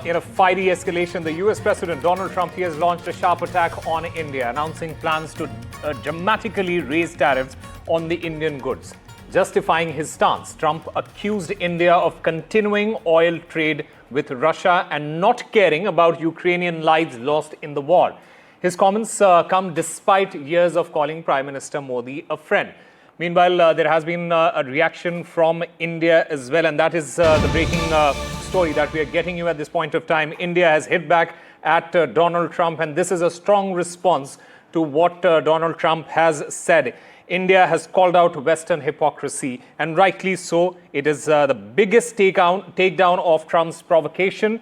In a fiery escalation, the US President Donald Trump has launched a sharp attack on India, announcing plans to dramatically raise tariffs on the Indian goods. Justifying his stance, Trump accused India of continuing oil trade with Russia and not caring about Ukrainian lives lost in the war. His comments come despite years of calling Prime Minister Modi a friend. Meanwhile, there has been a reaction from India as well, and that is the breaking story that we are getting you at this point of time. India has hit back at Donald Trump, and this is a strong response to what Donald Trump has said. India has called out Western hypocrisy, and rightly so. It is the biggest takedown of Trump's provocation.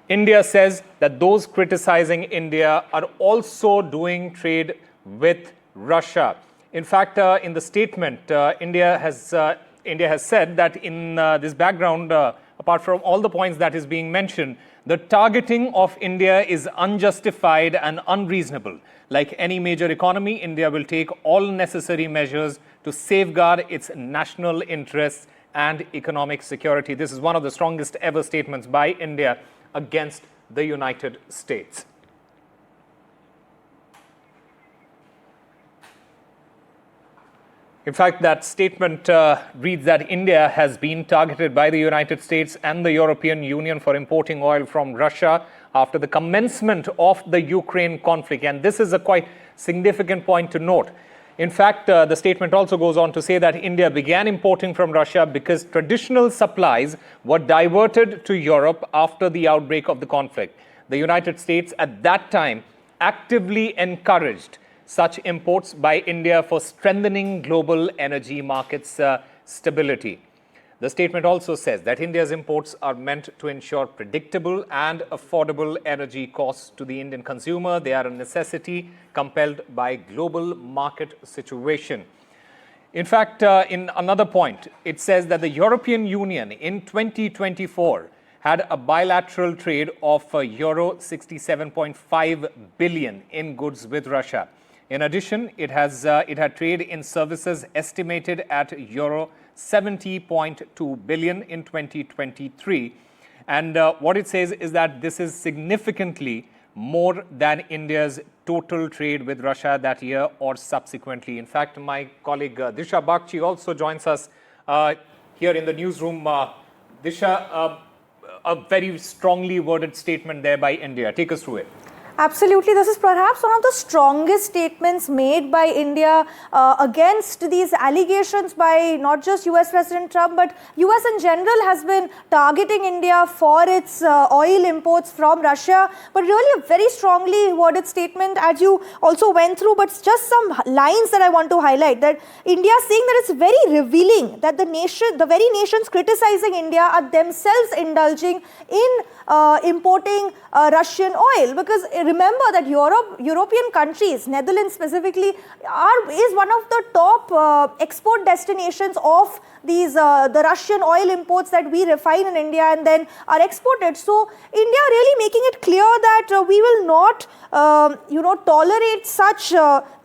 India says that those criticizing India are also doing trade with Russia. In fact, in the statement, India has said that in this background, apart from all the points that is being mentioned, the targeting of India is unjustified and unreasonable. Like any major economy, India will take all necessary measures to safeguard its national interests and economic security. This is one of the strongest ever statements by India against the United States. In fact, that statement reads that India has been targeted by the United States and the European Union for importing oil from Russia after the commencement of the Ukraine conflict. And this is a quite significant point to note. In fact, the statement also goes on to say that India began importing from Russia because traditional supplies were diverted to Europe after the outbreak of the conflict. The United States at that time actively encouraged such imports by India for strengthening global energy markets stability. The statement also says that India's imports are meant to ensure predictable and affordable energy costs to the Indian consumer. They are a necessity compelled by global market situation. In fact, in another point, it says that the European Union in 2024 had a bilateral trade of euro 67.5 billion in goods with Russia. In addition, it had trade in services estimated at euro 70.2 billion in 2023. And what it says is that this is significantly more than India's total trade with Russia that year or subsequently. In fact, my colleague Disha Bagchi also joins us here in the newsroom. Disha, a very strongly worded statement there by India. Take us through it. Absolutely. This is perhaps one of the strongest statements made by India against these allegations by not just US President Trump, but US in general has been targeting India for its oil imports from Russia. But really a very strongly worded statement, as you also went through, but just some lines that I want to highlight. That India is saying that it's very revealing that the very nations criticizing India are themselves indulging in importing Russian oil, because remember that European countries, Netherlands specifically, is one of the top export destinations of these the Russian oil imports that we refine in India and then are exported. So India really making it clear that we will not tolerate such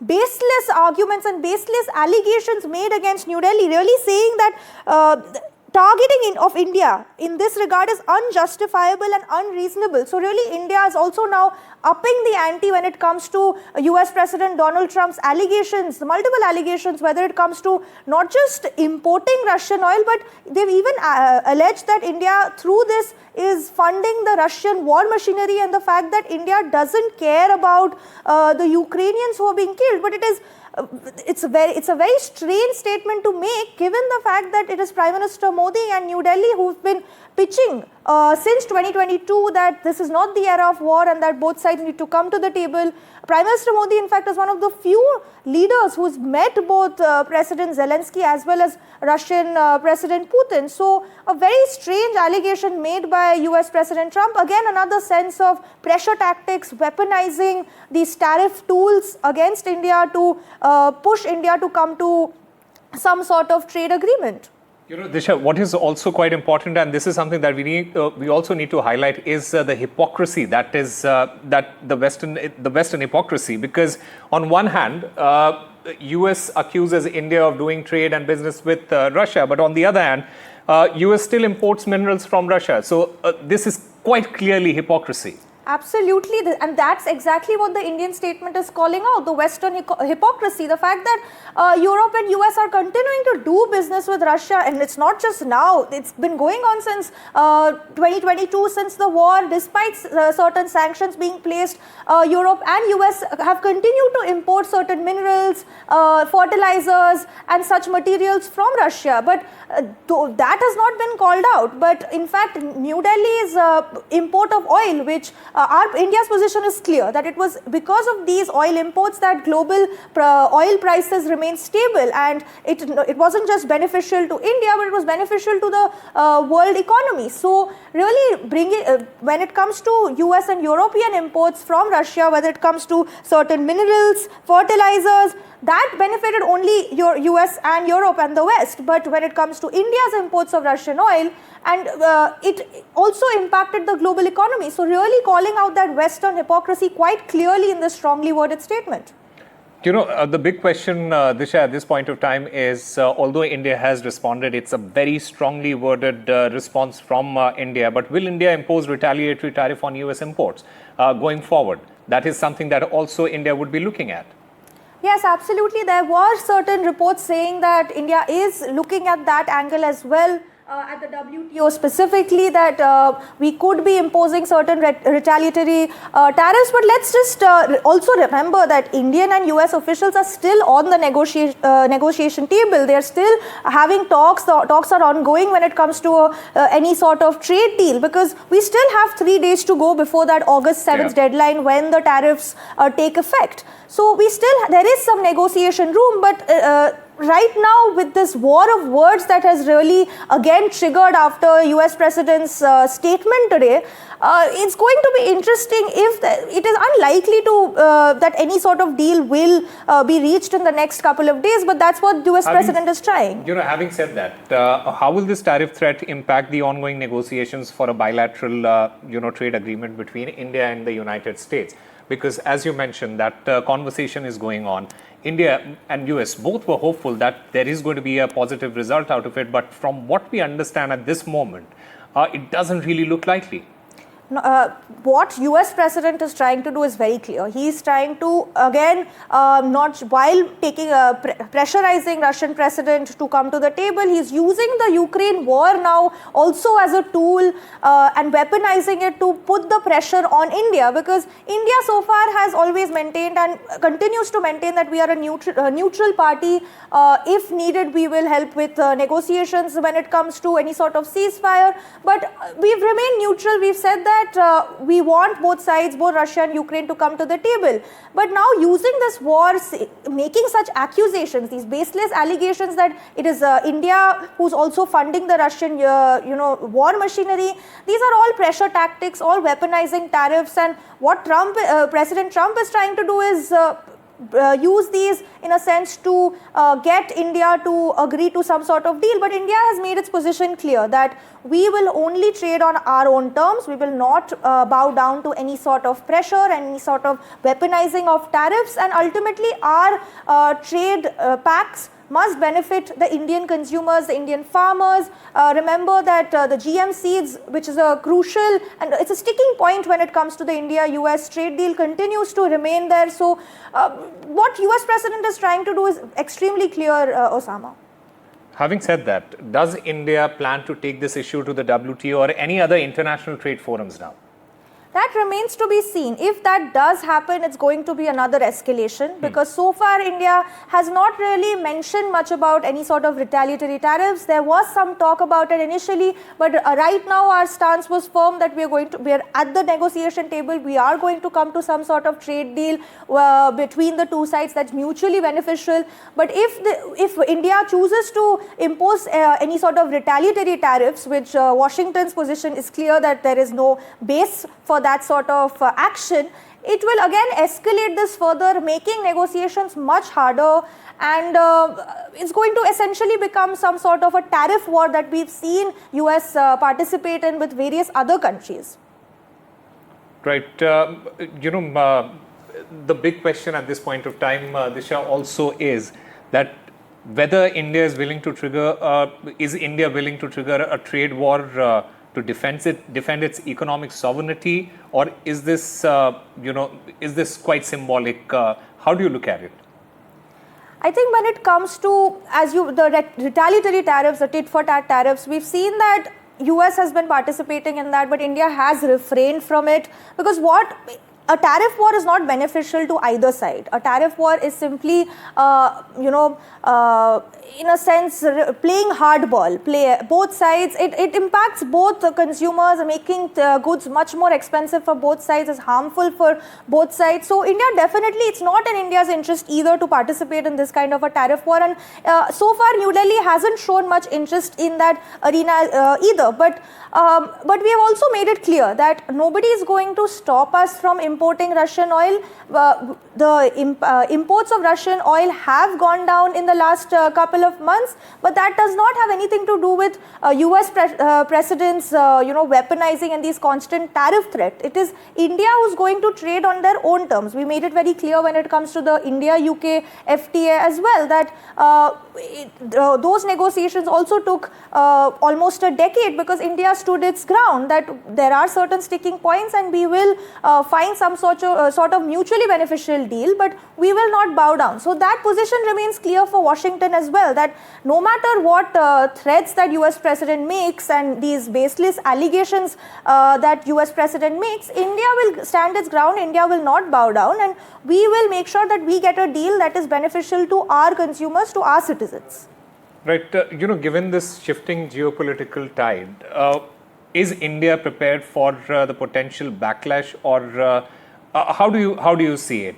baseless arguments and baseless allegations made against New Delhi, really saying that targeting of India in this regard is unjustifiable and unreasonable. So really India is also now upping the ante when it comes to US President Donald Trump's allegations, multiple allegations, whether it comes to not just importing Russian oil, but they've even alleged that India through this is funding the Russian war machinery, and the fact that India doesn't care about the Ukrainians who are being killed. But it's a very strange statement to make, given the fact that it is Prime Minister Modi and New Delhi who've been pitching since 2022 that this is not the era of war and that both sides need to come to the table. Prime Minister Modi, in fact, is one of the few leaders who's met both President Zelensky as well as Russian President Putin. So a very strange allegation made by US President Trump. Again, another sense of pressure tactics, weaponizing these tariff tools against India to push India to come to some sort of trade agreement. You know, Disha, what is also quite important, and this is something that we also need to highlight, is the hypocrisy that is the Western hypocrisy. Because on one hand, US accuses India of doing trade and business with Russia, but on the other hand, US still imports minerals from Russia. So this is quite clearly hypocrisy. Absolutely, and that's exactly what the Indian statement is calling out, the Western hypocrisy, the fact that Europe and US are continuing to do business with Russia, and it's not just now, it's been going on since 2022, since the war. Despite certain sanctions being placed, Europe and US have continued to import certain minerals, fertilizers and such materials from Russia, but that has not been called out. But in fact, New Delhi's import of oil, which India's position is clear that it was because of these oil imports that global oil prices remained stable, and it wasn't just beneficial to India, but it was beneficial to the world economy. So really when it comes to US and European imports from Russia, whether it comes to certain minerals, fertilizers, that benefited only US and Europe and the West. But when it comes to India's imports of Russian oil, and it also impacted the global economy. So really calling out that Western hypocrisy quite clearly in this strongly worded statement. You know, the big question, Disha, at this point of time is, although India has responded, it's a very strongly worded response from India. But will India impose retaliatory tariff on US imports going forward? That is something that also India would be looking at. Yes, absolutely. There were certain reports saying that India is looking at that angle as well. At the WTO specifically, that we could be imposing certain retaliatory tariffs. But let's just also remember that Indian and US officials are still on the negotiation table. They are still having talks. The talks are ongoing when it comes to any sort of trade deal, because we still have 3 days to go before that August 7th deadline when the tariffs take effect. So there is some negotiation room, but right now, with this war of words that has really again triggered after US President's statement today, it's going to be interesting. If it is unlikely to that any sort of deal will be reached in the next couple of days, but that's what US President is trying. You know, having said that, how will this tariff threat impact the ongoing negotiations for a bilateral, trade agreement between India and the United States? Because as you mentioned, that conversation is going on. India and US both were hopeful that there is going to be a positive result out of it. But from what we understand at this moment, it doesn't really look likely. What US President is trying to do is very clear. He is trying to, again, not while taking pressurizing Russian President to come to the table, he is using the Ukraine war now also as a tool and weaponizing it to put the pressure on India, because India so far has always maintained and continues to maintain that we are a neutral party. If needed, we will help with negotiations when it comes to any sort of ceasefire. But we've remained neutral. We've said that we want both sides, both Russia and Ukraine, to come to the table. But now using this war, making such accusations, these baseless allegations that it is India who's also funding the Russian, war machinery, these are all pressure tactics, all weaponizing tariffs. And what President Trump is trying to do is use these in a sense to get India to agree to some sort of deal. But India has made its position clear that we will only trade on our own terms. We will not bow down to any sort of pressure, any sort of weaponizing of tariffs, and ultimately our trade pacts must benefit the Indian consumers, the Indian farmers. Remember that the GM seeds, which is a crucial and it's a sticking point when it comes to the India-US trade deal, continues to remain there. So what US President is trying to do is extremely clear, Osama. Having said that, does India plan to take this issue to the WTO or any other international trade forums now? That remains to be seen. If that does happen, it's going to be another escalation, because so far India has not really mentioned much about any sort of retaliatory tariffs. There was some talk about it initially, but right now our stance was firm that we are at the negotiation table. We are going to come to some sort of trade deal between the two sides that's mutually beneficial. But if India chooses to impose any sort of retaliatory tariffs, which Washington's position is clear that there is no base for that sort of action, it will again escalate this further, making negotiations much harder, and it's going to essentially become some sort of a tariff war that we've seen US participate in with various other countries. Right. The big question at this point of time, Disha, also is that whether India is willing to trigger, is India willing to trigger a trade war to defend its economic sovereignty, or is this is this quite symbolic? How do you look at it? I think when it comes to, the retaliatory tariffs, the tit-for-tat tariffs, we've seen that US has been participating in that, but India has refrained from it, because a tariff war is not beneficial to either side. A tariff war is simply, in a sense, playing hardball. Both sides. It impacts both the consumers, making goods much more expensive for both sides, is harmful for both sides. So India definitely, it's not in India's interest either to participate in this kind of a tariff war. And so far, New Delhi hasn't shown much interest in that arena either. But we have also made it clear that nobody is going to stop us from importing Russian oil. The imports of Russian oil have gone down in the last couple of months, but that does not have anything to do with US presidents weaponizing and these constant tariff threats. It is India who's going to trade on their own terms. We made it very clear when it comes to the India-UK FTA as well, that those negotiations also took almost a decade, because India stood its ground that there are certain sticking points and we will find some sort of mutually beneficial deal, but we will not bow down. So that position remains clear for Washington as well, that no matter what threats that US President makes and these baseless allegations that US President makes, India will stand its ground, India will not bow down, and we will make sure that we get a deal that is beneficial to our consumers, to our citizens. Right. Given this shifting geopolitical tide, is India prepared for the potential backlash, or how do you see it?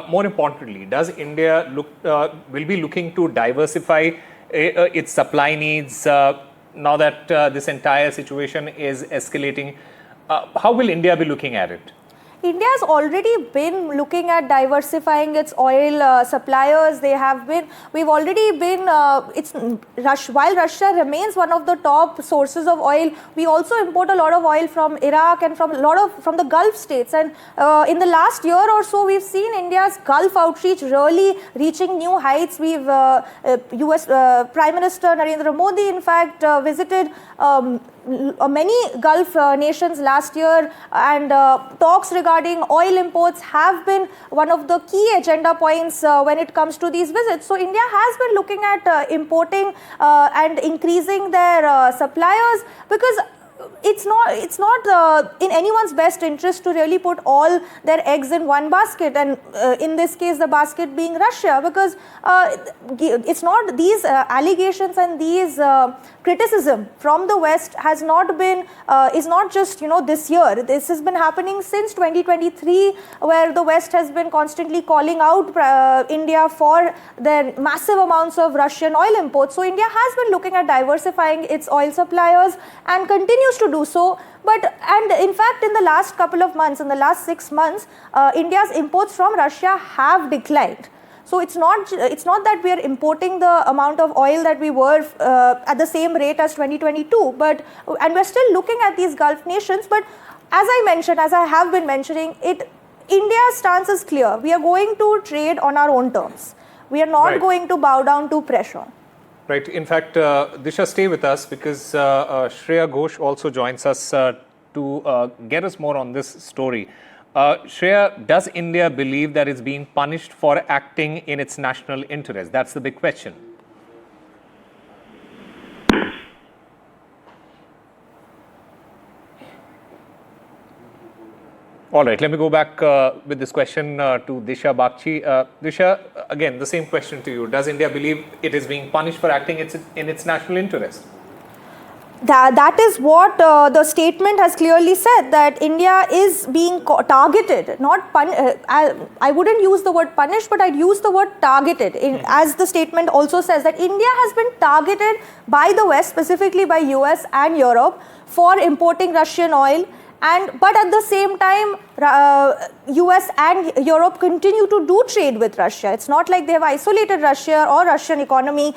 More importantly, does India will be looking to diversify its supply needs now that this entire situation is escalating? How will India be looking at it? India has already been looking at diversifying its oil suppliers. We've already been, while Russia remains one of the top sources of oil, we also import a lot of oil from Iraq and from the Gulf states. And in the last year or so, we've seen India's Gulf outreach really reaching new heights. We've, US Prime Minister Narendra Modi, in fact, visited many Gulf nations last year, and talks regarding oil imports have been one of the key agenda points when it comes to these visits. So India has been looking at importing and increasing their suppliers, because it's not in anyone's best interest to really put all their eggs in one basket, and in this case the basket being Russia, because it's not these allegations and these criticism from the West has not been is not just this year. This has been happening since 2023, where the West has been constantly calling out India for their massive amounts of Russian oil imports. So India has been looking at diversifying its oil suppliers and continues to do so. And in fact, in the last couple of months, in the last 6 months, India's imports from Russia have declined. So it's not that we are importing the amount of oil that we were at the same rate as 2022, and we're still looking at these Gulf nations. But as I have been mentioning, India's stance is clear. We are going to trade on our own terms. We are not going to bow down to pressure. Right. In fact, Disha, stay with us, because Shreya Ghosh also joins us to get us more on this story. Shreya, does India believe that it's being punished for acting in its national interest? That's the big question. All right, let me go back with this question to Disha Bagchi. Disha, again, the same question to you. Does India believe it is being punished for acting in its national interest? That is what the statement has clearly said, that India is being targeted, not I wouldn't use the word punished, but I'd use the word targeted. As the statement also says, that India has been targeted by the West, specifically by US and Europe, for importing Russian oil. But at the same time, US and Europe continue to do trade with Russia. It's not like they have isolated Russia or Russian economy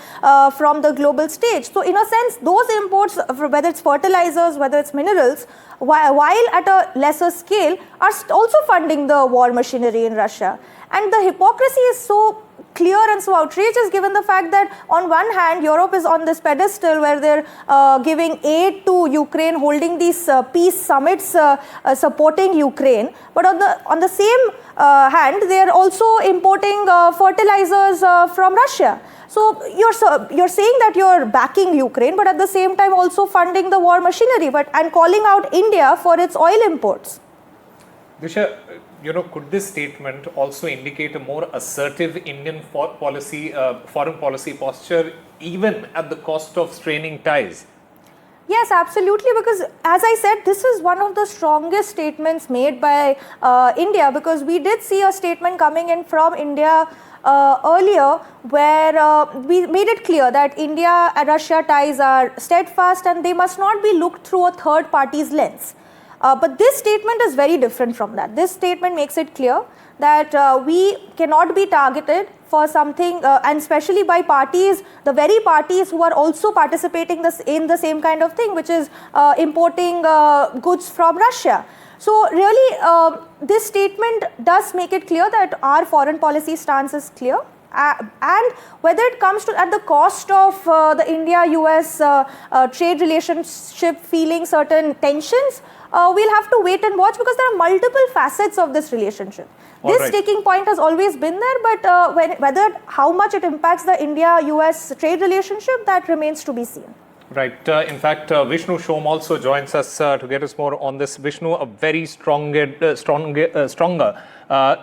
from the global stage. So in a sense, those imports, whether it's fertilizers, whether it's minerals, while at a lesser scale, are also funding the war machinery in Russia. And the hypocrisy is so clear and so outrageous, given the fact that on one hand Europe is on this pedestal where they're giving aid to Ukraine, holding these peace summits supporting Ukraine, but on the same hand they're also importing fertilizers from Russia. So you're saying that you're backing Ukraine, but at the same time also funding the war machinery, and calling out India for its oil imports. Disha, could this statement also indicate a more assertive Indian foreign policy posture, even at the cost of straining ties? Yes, absolutely, because as I said, this is one of the strongest statements made by India, because we did see a statement coming in from India earlier where we made it clear that India and Russia ties are steadfast and they must not be looked through a third party's lens. But this statement is very different from that. This statement makes it clear that we cannot be targeted for something, and especially by parties, the very parties who are also participating in the same kind of thing, which is importing goods from Russia. So really, this statement does make it clear that our foreign policy stance is clear. And whether it comes to at the cost of the India-US trade relationship feeling certain tensions, we'll have to wait and watch, because there are multiple facets of this relationship. This sticking point has always been there, but how much it impacts the India-US trade relationship, that remains to be seen. Right. In fact, Vishnu Shom also joins us to get us more on this. Vishnu, a very stronger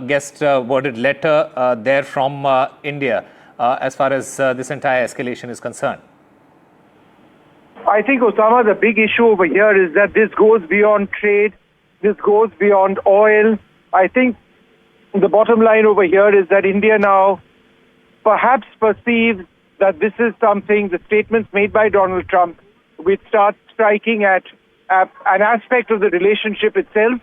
guest worded letter there from India as far as this entire escalation is concerned. I think, Osama, the big issue over here is that this goes beyond trade, this goes beyond oil. I think the bottom line over here is that India now perhaps perceives that this is something, the statements made by Donald Trump, which start striking at an aspect of the relationship itself,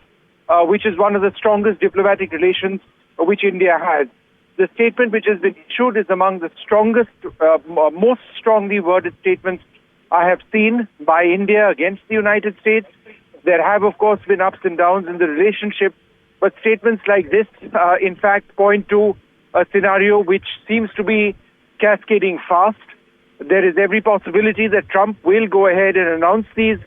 which is one of the strongest diplomatic relations which India has. The statement which has been issued is among the strongest, most strongly worded statements I have seen by India against the United States. There have, of course, been ups and downs in the relationship, but statements like this, in fact, point to a scenario which seems to be cascading fast. There is every possibility that Trump will go ahead and announce these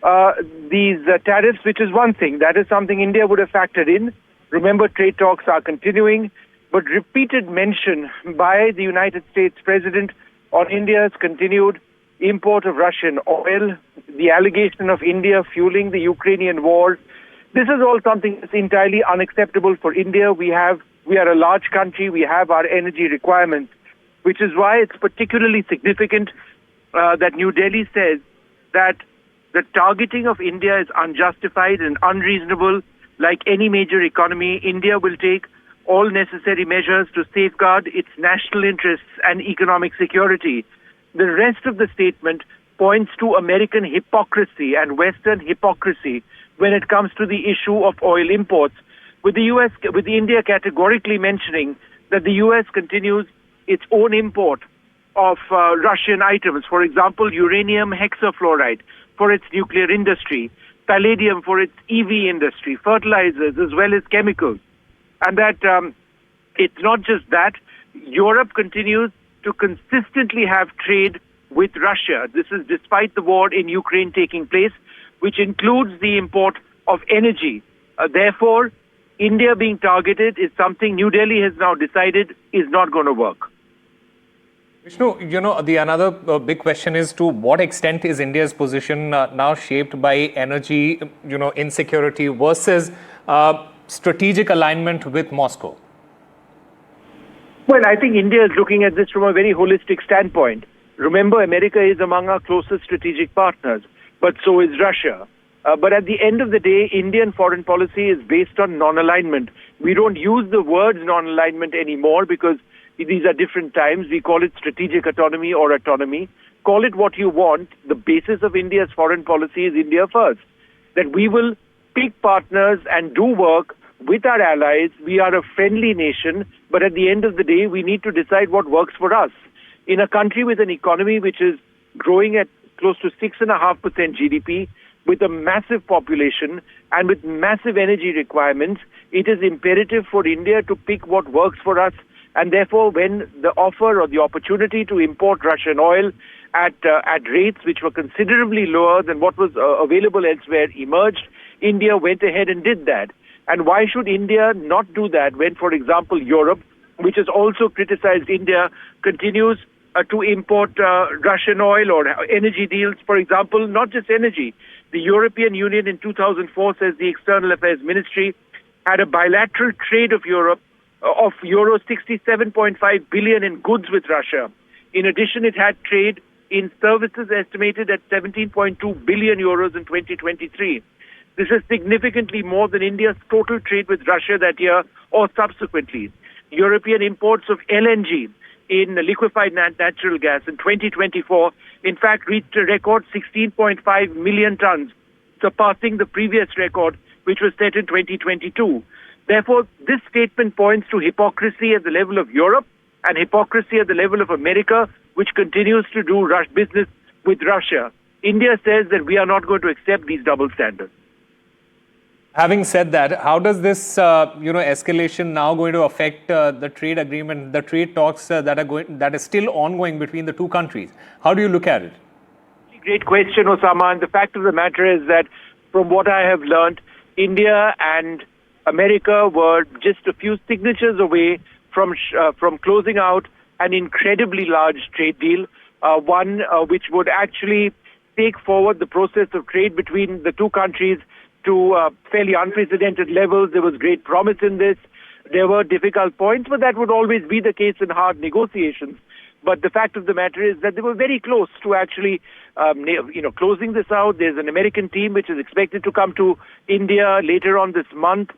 tariffs, which is one thing. That is something India would have factored in. Remember, trade talks are continuing, but repeated mention by the United States President on India's continued import of Russian oil, the allegation of India fueling the Ukrainian war. This is all something that's entirely unacceptable for India. We are a large country. We have our energy requirements, which is why it's particularly significant that New Delhi says that the targeting of India is unjustified and unreasonable. Like any major economy, India will take all necessary measures to safeguard its national interests and economic security. The rest of the statement points to American hypocrisy and Western hypocrisy when it comes to the issue of oil imports, with India categorically mentioning that the US continues its own import of Russian items, for example, uranium hexafluoride for its nuclear industry, palladium for its EV industry, fertilizers as well as chemicals. And that it's not just that, Europe continues to consistently have trade with Russia. This is despite the war in Ukraine taking place, which includes the import of energy. Therefore, India being targeted is something New Delhi has now decided is not going to work. Vishnu, the another big question is, to what extent is India's position now shaped by energy, insecurity versus strategic alignment with Moscow? Well, I think India is looking at this from a very holistic standpoint. Remember, America is among our closest strategic partners, but so is Russia. But at the end of the day, Indian foreign policy is based on non-alignment. We don't use the words non-alignment anymore because these are different times. We call it strategic autonomy or autonomy. Call it what you want. The basis of India's foreign policy is India first. That we will pick partners and do work with our allies. We are a friendly nation, but at the end of the day, we need to decide what works for us. In a country with an economy which is growing at close to 6.5% GDP, with a massive population and with massive energy requirements, it is imperative for India to pick what works for us And therefore, when the offer or the opportunity to import Russian oil at rates which were considerably lower than what was available elsewhere emerged, India went ahead and did that. And why should India not do that when, for example, Europe, which has also criticized India, continues to import Russian oil or energy deals, for example, not just energy. The European Union in 2004, says the External Affairs Ministry, had a bilateral trade of Europe of euro 67.5 billion in goods with Russia. In addition, it had trade in services estimated at 17.2 billion euros in 2023. This is significantly more than India's total trade with Russia that year or subsequently. European imports of LNG in liquefied natural gas in 2024, in fact, reached a record 16.5 million tons, surpassing the previous record, which was set in 2022. Therefore, this statement points to hypocrisy at the level of Europe and hypocrisy at the level of America, which continues to do business with Russia. India says that we are not going to accept these double standards. Having said that, how does this escalation now going to affect the trade agreement, the trade talks that is still ongoing between the two countries? How do you look at it? Great question, Osama. And the fact of the matter is that from what I have learned, India and America were just a few signatures away from closing out an incredibly large trade deal, one which would actually take forward the process of trade between the two countries to fairly unprecedented levels. There was great promise in this. There were difficult points, but that would always be the case in hard negotiations. But the fact of the matter is that they were very close to actually, closing this out. There's an American team which is expected to come to India later on this month.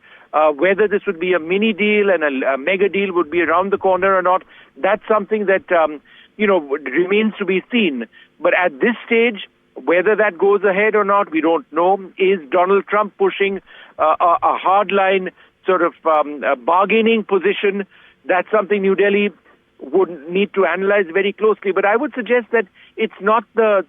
Whether this would be a mini deal and a mega deal would be around the corner or not, that's something that, remains to be seen. But at this stage, whether that goes ahead or not, we don't know. Is Donald Trump pushing a hardline sort of bargaining position? That's something New Delhi would need to analyze very closely. But I would suggest that it's not the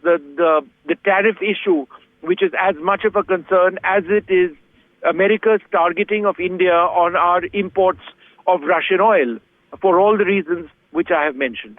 tariff issue which is as much of a concern as it is America's targeting of India on our imports of Russian oil for all the reasons which I have mentioned.